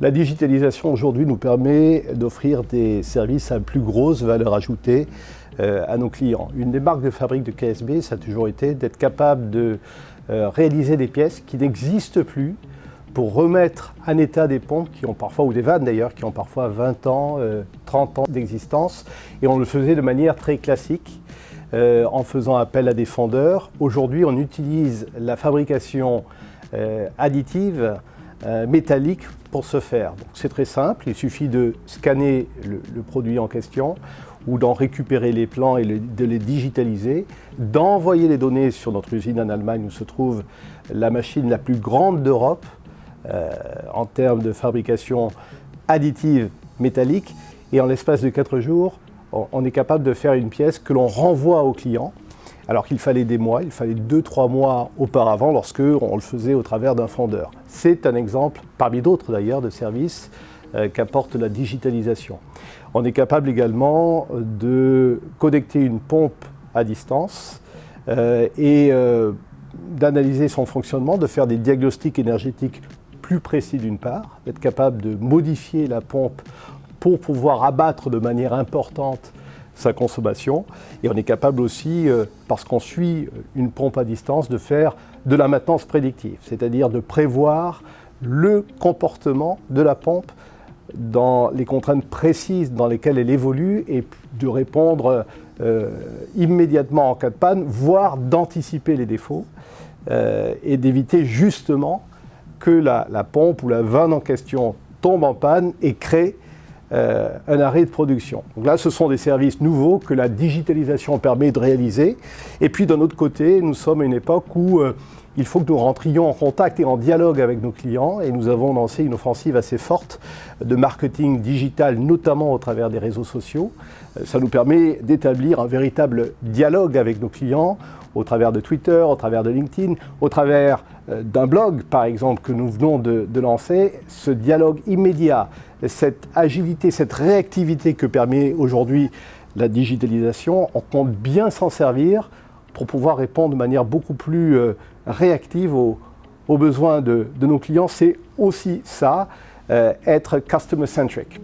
La digitalisation aujourd'hui nous permet d'offrir des services à plus grosse valeur ajoutée à nos clients. Une des marques de fabrique de KSB, ça a toujours été d'être capable de réaliser des pièces qui n'existent plus pour remettre en état des pompes qui ont parfois, ou des vannes d'ailleurs, qui ont parfois 20 ans, 30 ans d'existence. Et on le faisait de manière très classique, en faisant appel à des fondeurs. Aujourd'hui, on utilise la fabrication additive métallique pour ce faire. C'est très simple, il suffit de scanner le produit en question ou d'en récupérer les plans et de les digitaliser, d'envoyer les données sur notre usine en Allemagne où se trouve la machine la plus grande d'Europe en termes de fabrication additive métallique, et en l'espace de 4 jours, on est capable de faire une pièce que l'on renvoie au client, alors qu'il fallait des mois, il fallait 2-3 mois auparavant lorsque on le faisait au travers d'un fondeur. C'est un exemple, parmi d'autres d'ailleurs, de services qu'apporte la digitalisation. On est capable également de connecter une pompe à distance et d'analyser son fonctionnement, de faire des diagnostics énergétiques plus précis d'une part, d'être capable de modifier la pompe pour pouvoir abattre de manière importante sa consommation. Et on est capable aussi, parce qu'on suit une pompe à distance, de faire de la maintenance prédictive, c'est-à-dire de prévoir le comportement de la pompe dans les contraintes précises dans lesquelles elle évolue et de répondre immédiatement en cas de panne, voire d'anticiper les défauts et d'éviter justement que la pompe ou la vanne en question tombe en panne et crée un arrêt de production. Donc là, ce sont des services nouveaux que la digitalisation permet de réaliser. Et puis d'un autre côté, nous sommes à une époque où il faut que nous rentrions en contact et en dialogue avec nos clients, et nous avons lancé une offensive assez forte de marketing digital, notamment au travers des réseaux sociaux. Ça nous permet d'établir un véritable dialogue avec nos clients au travers de Twitter, au travers de LinkedIn, au travers d'un blog, par exemple, que nous venons de lancer. Ce dialogue immédiat, cette agilité, cette réactivité que permet aujourd'hui la digitalisation, on compte bien s'en servir pour pouvoir répondre de manière beaucoup plus réactive aux besoins de nos clients. C'est aussi ça, être customer-centric.